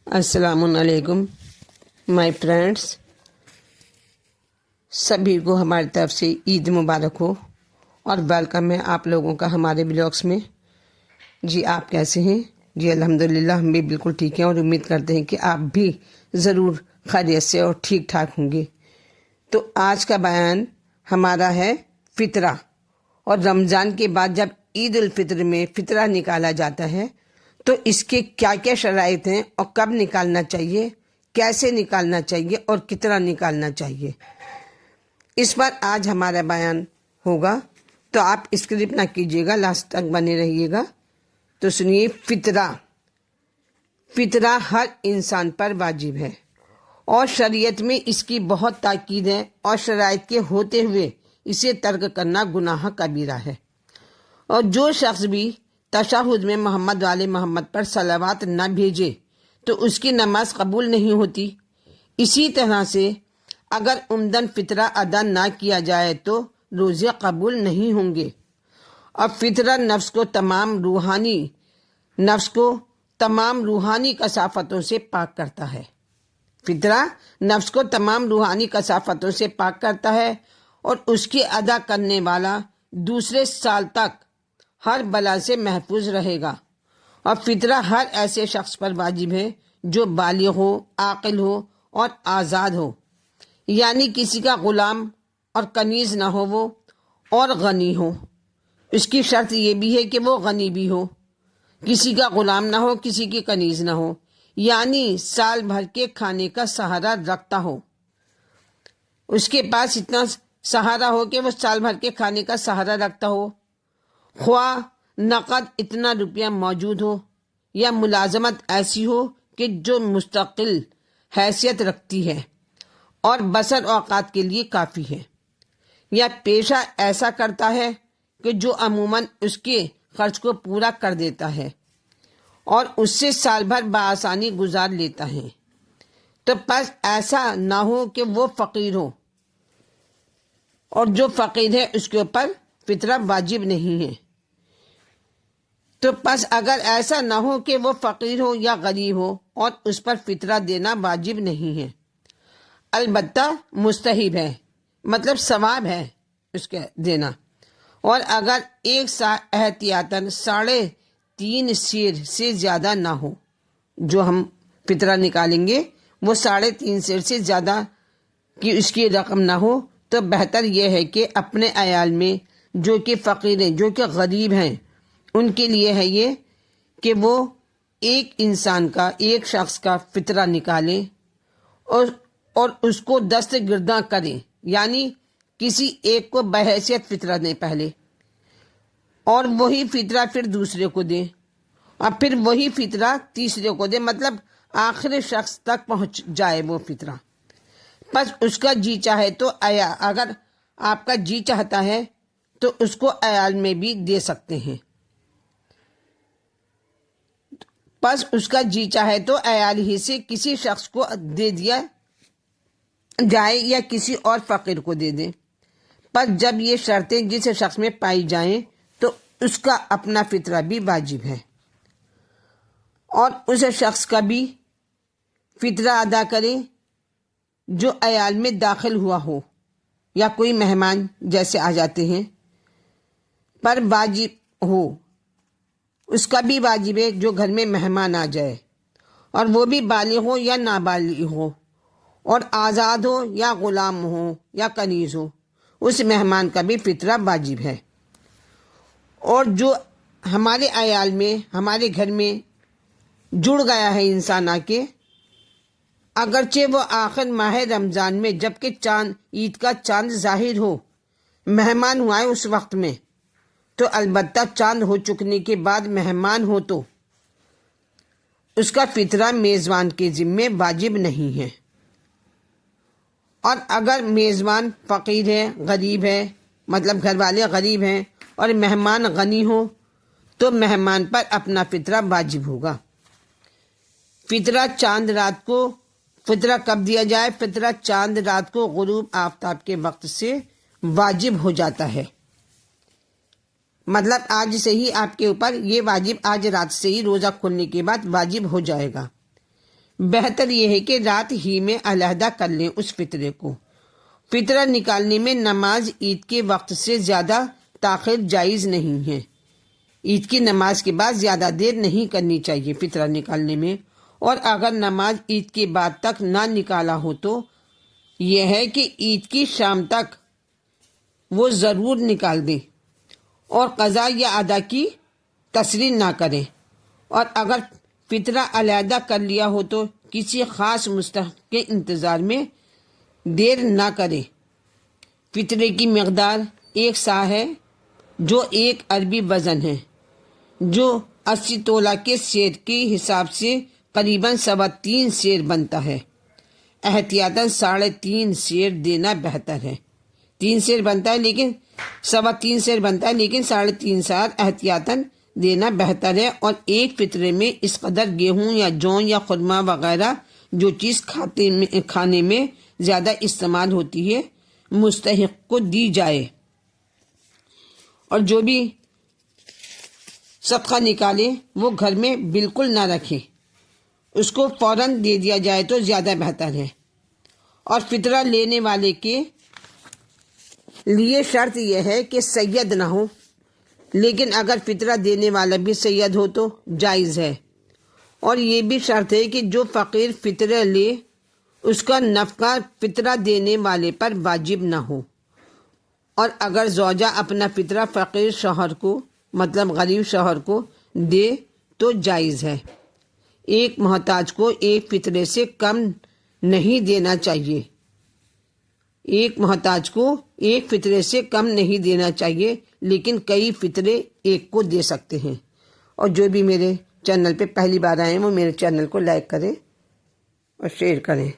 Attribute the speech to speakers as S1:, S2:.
S1: अस्सलाम वालेकुम my friends, सभी को हमारी तरफ से ईद मुबारक हो और वेलकम है आप लोगों का हमारे ब्लॉग्स में। जी आप कैसे हैं? जी अल्हम्दुलिल्लाह हम भी बिल्कुल ठीक हैं और उम्मीद करते हैं कि आप भी ज़रूर खैरियत से और ठीक ठाक होंगे। तो आज का बयान हमारा है फ़ितरा, और रमज़ान के बाद जब ईद उल फितर में फ़ितरा निकाला जाता है तो इसके क्या क्या शराइत हैं और कब निकालना चाहिए, कैसे निकालना चाहिए और कितना निकालना चाहिए, इस पर आज हमारा बयान होगा। तो आप स्किप ना कीजिएगा, लास्ट तक बने रहिएगा। तो सुनिए, फ़ितरा हर इंसान पर वाजिब है और शरीयत में इसकी बहुत ताकीद है और शराइत के होते हुए इसे तर्क करना गुनाह कबीरा है। और जो शख्स भी तशहुद में मोहम्मद वाले मोहम्मद पर सलावत न भेजे तो उसकी नमाज कबूल नहीं होती। इसी तरह से अगर उम्दन फ़ितरा अदा ना किया जाए तो रोज़े कबूल नहीं होंगे। और फ़ितरा नफ्स को तमाम रूहानी कसाफ़तों से पाक करता है। फ़ितरा नफ्स को तमाम रूहानी कसाफ़तों से पाक करता है और उसकी अदा करने वाला दूसरे साल तक हर बला से महफूज रहेगा। और फ़ितरा हर ऐसे शख्स पर वाजिब है जो बालिग हो, आकिल हो और आज़ाद हो, यानी किसी का ग़ुलाम और कनीज़ ना हो वो, और गनी हो। इसकी शर्त ये भी है कि वो गनी भी हो, किसी का ग़ुलाम ना हो, किसी की कनीज़ ना हो, यानी साल भर के खाने का सहारा रखता हो। उसके पास इतना सहारा हो कि वो साल भर के खाने का सहारा रखता हो, ख्वाह नकद इतना रुपया मौजूद हो या मुलाजमत ऐसी हो कि जो मुस्तकिल हैसियत रखती है और बसर औकात के लिए काफ़ी है, या पेशा ऐसा करता है कि जो अमूमन उसके खर्च को पूरा कर देता है और उससे साल भर बआसानी गुजार लेता है। तो बस ऐसा ना हो कि वो फ़कीर हो और जो फ़कीर है उसके ऊपर फ़ितरा वाजिब नहीं है। तो बस अगर ऐसा ना हो कि वो फ़कीर हो या गरीब हो और उस पर फ़ितरा देना वाजिब नहीं है, अलबत्ता मुस्तहिब है, मतलब सवाब है उसके देना। और अगर एक सा एहतियातन 3.5 सेर से ज़्यादा ना हो, जो हम फ़ितरा निकालेंगे वो 3.5 सेर से ज़्यादा की उसकी रकम ना हो, तो बेहतर यह है कि अपने अयाल में जो कि फ़कीर हैं, जो कि गरीब हैं, उनके लिए है ये कि वो एक शख्स का फ़ितरा निकालें और उसको दस्तगिरदा करें, यानी किसी एक को बहैसियत फ़ितरा दें पहले, और वही फ़ितरा फिर दूसरे को दें और फिर वही फ़ितरा तीसरे को दें, मतलब आखिरी शख्स तक पहुंच जाए वो फ़ितरा। बस उसका जी चाहे तो अगर आपका जी चाहता है तो उसको अयाल में भी दे सकते हैं। बस उसका जी चाहे तो अयाल ही से किसी शख्स को दे दिया जाए या किसी और फ़कीर को दे दें। पर जब ये शर्तें जिस शख्स में पाई जाएं तो उसका अपना फ़ितरा भी वाजिब है और उस शख्स का भी फ़ितरा अदा करें जो अयाल में दाखिल हुआ हो या कोई मेहमान जैसे आ जाते हैं पर वाजिब हो, उसका भी वाजिब है जो घर में मेहमान आ जाए, और वो भी बालिग हो या नाबालिग हो, और आज़ाद हो या ग़ुलाम हो या कनीज़ हो, उस मेहमान का भी फ़ितरा वाजिब है। और जो हमारे अयाल में, हमारे घर में जुड़ गया है इंसान आके, अगरचे वो आखिर माह रमज़ान में जबकि ईद का चांद ज़ाहिर हो, मेहमान हुआ है उस वक्त में, तो अलबत्ता चांद हो चुकने के बाद मेहमान हो तो उसका फ़ितरा मेज़बान के ज़िम्मे वाजिब नहीं है। और अगर मेज़बान फ़कीर है, गरीब है, मतलब घर वाले गरीब हैं और मेहमान गनी हो, तो मेहमान पर अपना फ़ितरा वाजिब होगा। फ़ितरा कब दिया जाए? फ़ितरा चांद रात को गुरूब आफ्ताब के वक्त से वाजिब हो जाता है, मतलब आज से ही आपके ऊपर ये वाजिब, आज रात से ही रोज़ा खुलने के बाद वाजिब हो जाएगा। بہتر یہ ہے کہ رات ہی میں علیحدہ کر لیں اس فطرے کو۔ فطرہ نکالنے میں نماز عید کے وقت سے زیادہ تاخیر جائز نہیں ہے۔ عید کی نماز کے بعد زیادہ دیر نہیں کرنی چاہیے فطرہ نکالنے میں، اور اگر نماز عید کے بعد تک نہ نکالا ہو تو یہ ہے کہ عید کی شام تک وہ ضرور نکال دیں اور قضا یا ادا کی تصریح نہ کریں، اور اگر فطرہ علیحدہ کر لیا ہو تو کسی خاص مستحق کے انتظار میں دیر نہ کریں۔ فطرے کی مقدار 1 سا ہے، جو 1 عربی وزن ہے، جو 80 تولہ کے سیر کے حساب سے قریباً 3.25 سیر بنتا ہے۔ احتیاطاً 3.5 سیر دینا بہتر ہے۔ 3 سیر بنتا ہے لیکن 3.25 سیر بنتا ہے، لیکن 3.5 سیر احتیاطاً دینا بہتر ہے۔ اور ایک فطرے میں اس قدر گیہوں یا جوں یا خرما وغیرہ جو چیز کھانے میں زیادہ استعمال ہوتی ہے مستحق کو دی جائے، اور جو بھی صدقہ نکالے وہ گھر میں بالکل نہ رکھے، اس کو فوراً دے دیا جائے تو زیادہ بہتر ہے۔ اور فطرہ لینے والے کے لیے شرط یہ ہے کہ سید نہ ہو، لیکن اگر فطرہ دینے والا بھی سید ہو تو جائز ہے۔ اور یہ بھی شرط ہے کہ جو فقیر فطرہ لے اس کا نفقہ فطرہ دینے والے پر واجب نہ ہو۔ اور اگر زوجہ اپنا فطرہ فقیر شوہر کو، مطلب غریب شوہر کو دے تو جائز ہے۔ ایک محتاج کو ایک فطرے سے کم نہیں دینا چاہیے، ایک محتاج کو ایک فطرے سے کم نہیں دینا چاہیے، لیکن کئی فطرے ایک کو دے سکتے ہیں۔ اور جو بھی میرے چینل پہ پہلی بار آئے ہیں وہ میرے چینل کو لائک کریں اور شیئر کریں۔